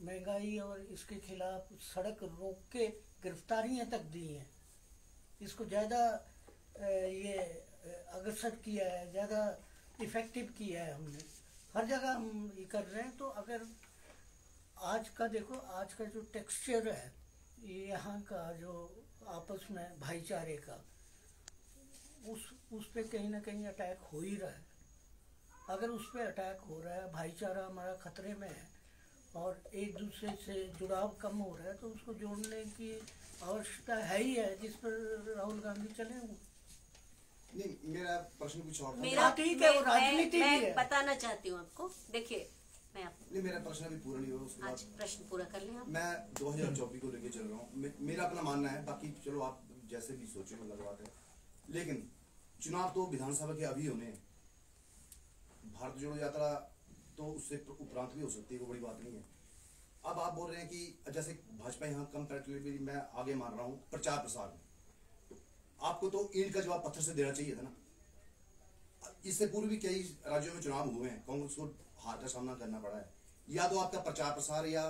महंगाई और इसके खिलाफ सड़क रोक के गिरफ्तारियां तक दी हैं। इसको ज़्यादा ये अग्रसर किया है, ज़्यादा इफ़ेक्टिव किया है हमने, हर जगह हम ये कर रहे हैं। तो अगर आज का देखो, आज का जो टेक्सचर है यहाँ का, जो आपस में भाईचारे का, उस पे कहीं ना कहीं अटैक हो ही रहा है। अगर उस पे अटैक हो रहा है, भाईचारा हमारा खतरे में है और एक दूसरे से जुड़ाव कम हो रहा है, तो उसको जोड़ने की आवश्यकता है ही है, जिस पर राहुल गांधी चले हुए। नहीं, मेरा प्रश्न कुछ और था। मेरा ठीक है, वो राजनीति भी मैं है। बताना चाहती हूँ आपको, देखिए मैं नहीं, मेरा प्रश्न अभी पूरा नहीं हुआ, उसके बाद प्रश्न पूरा कर लें आप। मैं 2024 को लेके चल रहा हूँ। मेरा अपना मानना है, बाकी चलो आप जैसे भी सोचे अलग बात है, लेकिन चुनाव तो विधानसभा के अभी होने हैं। भारत जोड़ो यात्रा तो उससे उपरांत भी हो सकती है, कोई बड़ी बात नहीं है। अब आप बोल रहे हैं कि जैसे भाजपा यहाँ कंपैरेटिवली मैं आगे मान रहा हूँ प्रचार प्रसार में, तो आपको तो ईंट का जवाब पत्थर से देना चाहिए था ना। इससे पूर्व भी कई राज्यों में चुनाव हुए हैं, कांग्रेस को हार का सामना करना पड़ा है। या तो आपका प्रचार प्रसार या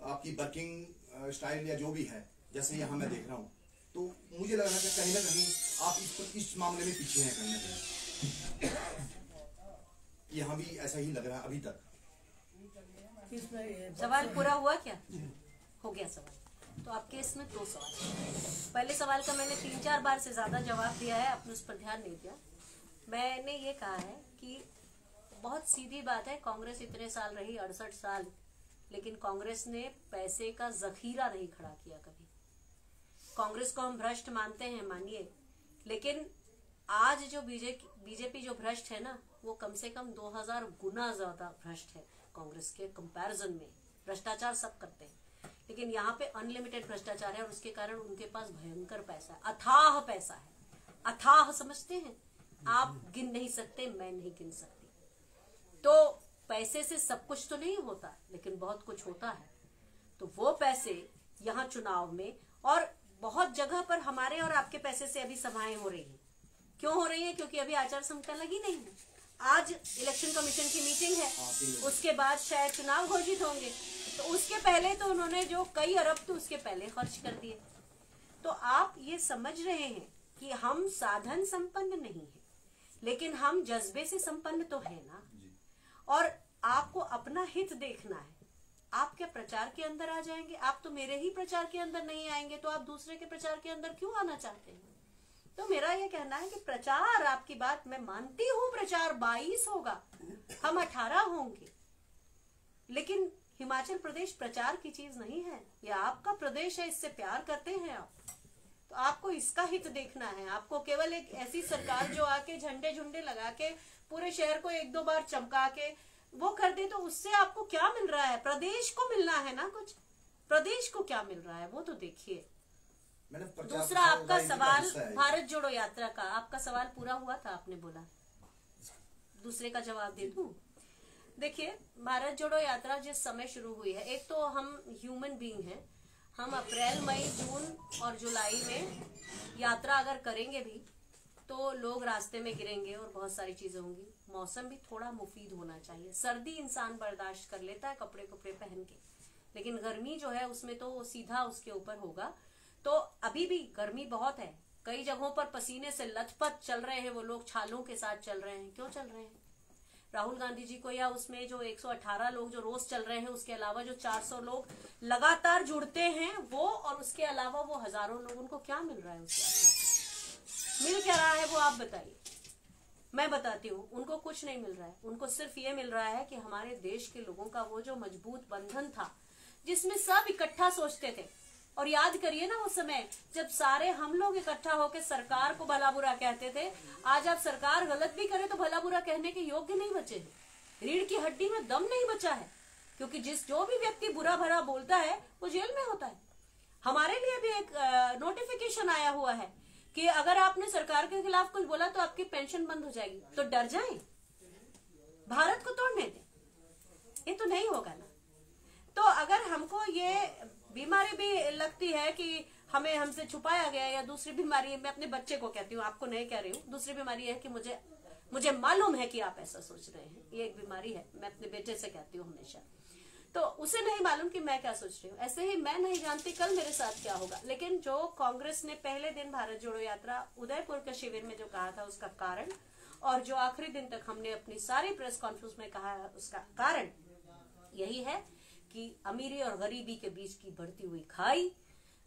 आपकी वर्किंग स्टाइल या जो भी है, जैसे यहाँ मैं देख रहा हूँ, तो मुझे लग रहा है कि कहीं ना कहीं आप इस मामले में पीछे हैं कहीं ना कहीं। यहाँ भी ऐसा ही लग रहा है अभी तक। सवाल पूरा हुआ क्या? हो गया सवाल। तो आपके इसमें 2 सवाल। पहले सवाल का मैंने 3-4 बार से ज्यादा जवाब दिया है, आपने उस पर ध्यान नहीं दिया। मैंने ये कहा है कि बहुत सीधी बात है, कांग्रेस इतने साल रही, 68 साल, लेकिन कांग्रेस ने पैसे का जखीरा नहीं खड़ा किया कभी। कांग्रेस को हम भ्रष्ट मानते हैं, मानिए, लेकिन आज जो बीजेपी जो भ्रष्ट है ना, वो कम से कम 2000 गुना ज्यादा भ्रष्ट है कांग्रेस के कंपैरिजन में। भ्रष्टाचार सब करते हैं, लेकिन यहाँ पे अनलिमिटेड भ्रष्टाचार है और उसके कारण उनके पास भयंकर पैसा है, अथाह पैसा है। अथाह समझते हैं आप? गिन नहीं सकते, मैं नहीं गिन सकती। तो पैसे से सब कुछ तो नहीं होता, लेकिन बहुत कुछ होता है। तो वो पैसे यहाँ चुनाव में और बहुत जगह पर हमारे और आपके पैसे से अभी सभाएं हो रही हैं। क्यों हो रही है? क्योंकि अभी आचार संहिता लगी नहीं है। आज इलेक्शन कमीशन की मीटिंग है, उसके बाद शायद चुनाव घोषित होंगे, तो उसके पहले तो उन्होंने जो कई अरब तो उसके पहले खर्च कर दिए। तो आप ये समझ रहे हैं कि हम साधन संपन्न नहीं है, लेकिन हम जज्बे से संपन्न तो है ना। और आपको अपना हित देखना है। आप क्या प्रचार के अंदर आ जाएंगे? आप तो मेरे ही प्रचार के अंदर नहीं आएंगे, तो आप दूसरे के प्रचार के अंदर क्यों आना चाहते हैं? तो मेरा ये कहना है कि प्रचार, आपकी बात मैं मानती हूँ, प्रचार 22 होगा, हम 18 होंगे, लेकिन हिमाचल प्रदेश प्रचार की चीज नहीं है। यह आपका प्रदेश है, इससे प्यार करते हैं आप, तो आपको इसका हित देखना है। आपको केवल एक ऐसी सरकार जो आके झंडे झुंडे लगा के पूरे शहर को 1-2 बार चमका के वो कर दे, तो उससे आपको क्या मिल रहा है? प्रदेश को मिलना है ना कुछ। प्रदेश को क्या मिल रहा है वो तो देखिए। दूसरा आपका सवाल भारत जोड़ो यात्रा का, आपका सवाल पूरा हुआ था, आपने बोला। दूसरे का जवाब दे दूं? देखिए, भारत जोड़ो यात्रा जिस समय शुरू हुई है, एक तो हम ह्यूमन बीइंग हैं, हम अप्रैल, मई, जून और जुलाई में यात्रा अगर करेंगे भी तो लोग रास्ते में गिरेंगे और बहुत सारी चीजें होंगी। मौसम भी थोड़ा मुफीद होना चाहिए। सर्दी इंसान बर्दाश्त कर लेता है कपड़े पहन के, लेकिन गर्मी जो है उसमें तो सीधा उसके ऊपर होगा। तो अभी भी गर्मी बहुत है, कई जगहों पर पसीने से लथपथ चल रहे हैं वो लोग, छालों के साथ चल रहे हैं। क्यों चल रहे हैं? राहुल गांधी जी को या उसमें जो 118 लोग जो रोज चल रहे हैं, उसके अलावा जो 400 लोग लगातार जुड़ते हैं वो, और उसके अलावा वो हजारों लोग, उनको क्या मिल रहा है उसके आसपास? मिल क्या रहा है वो आप बताइए। मैं बताती हूँ, उनको कुछ नहीं मिल रहा है। उनको सिर्फ ये मिल रहा है कि हमारे देश के लोगों का वो जो मजबूत बंधन था, जिसमें सब इकट्ठा सोचते थे। और याद करिए ना, उस समय जब सारे हम लोग इकट्ठा होकर सरकार को भला बुरा कहते थे। आज आप सरकार गलत भी करे तो भला बुरा कहने के योग्य नहीं बचे हैं। रीढ़ की हड्डी में दम नहीं बचा है, क्योंकि जो भी व्यक्ति बुरा भला बोलता है वो जेल में होता है। हमारे लिए भी एक नोटिफिकेशन आया हुआ है कि अगर आपने सरकार के खिलाफ कुछ बोला तो आपकी पेंशन बंद हो जाएगी। तो डर जाए, भारत को तोड़ने दें, ये तो नहीं होगा ना। तो अगर हमको ये बीमारी भी लगती है कि हमें हमसे छुपाया गया, या दूसरी बीमारी, मैं अपने बच्चे को कहती हूँ, आपको नहीं कह रही हूँ, दूसरी बीमारी है कि मुझे मालूम है कि आप ऐसा सोच रहे हैं, ये एक बीमारी है। मैं अपने बेटे से कहती हूँ हमेशा, तो उसे नहीं मालूम कि मैं क्या सोच रही हूँ। ऐसे ही मैं नहीं जानती कल मेरे साथ क्या होगा। लेकिन जो कांग्रेस ने पहले दिन भारत जोड़ो यात्रा उदयपुर के शिविर में जो कहा था, उसका कारण, और जो आखिरी दिन तक हमने अपनी सारी प्रेस कॉन्फ्रेंस में कहा है, उसका कारण यही है कि अमीरी और गरीबी के बीच की बढ़ती हुई खाई,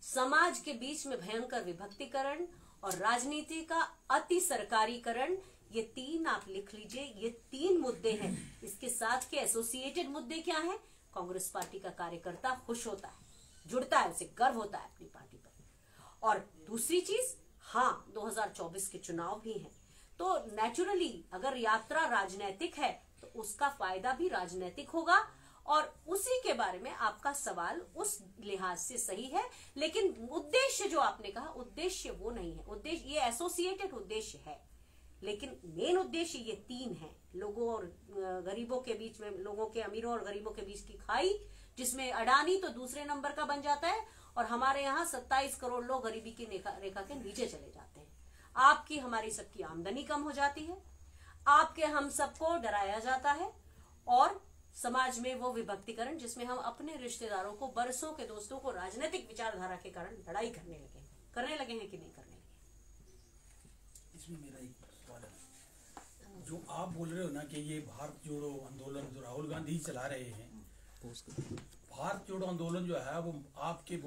समाज के बीच में भयंकर विभक्तिकरण और राजनीति का अति सरकारीकरण, ये 3 आप लिख लीजिए, ये 3 मुद्दे हैं। इसके साथ के एसोसिएटेड मुद्दे क्या हैं? कांग्रेस पार्टी का कार्यकर्ता खुश होता है, जुड़ता है, उसे गर्व होता है अपनी पार्टी पर। और दूसरी चीज, हाँ, 2024 के चुनाव भी हैं, तो नेचुरली अगर यात्रा राजनीतिक है तो उसका फायदा भी राजनीतिक होगा। और उसी के बारे में आपका सवाल उस लिहाज से सही है, लेकिन उद्देश्य जो आपने कहा, उद्देश्य वो नहीं है। उद्देश्य ये एसोसिएटेड उद्देश्य है, लेकिन मेन उद्देश्य ये 3 है। लोगों और गरीबों के बीच में, लोगों के, अमीरों और गरीबों के बीच की खाई, जिसमें अडानी तो दूसरे नंबर का बन जाता है, और हमारे यहाँ 27 करोड़ लोग गरीबी की रेखा के नीचे चले जाते हैं। आपकी हमारी सबकी आमदनी कम हो जाती है, आपके हम सबको डराया जाता है, और समाज में वो विभक्तिकरण जिसमें हम अपने रिश्तेदारों को, बरसों के दोस्तों को राजनीतिक विचारधारा के कारण लड़ाई करने लगे हैं कि नहीं करने लगे? इसमें मेरा एक सवाल है, जो आप बोल रहे हो ना कि ये भारत जोड़ो आंदोलन जो राहुल गांधी चला रहे हैं, भारत जोड़ो आंदोलन जो है वो आपके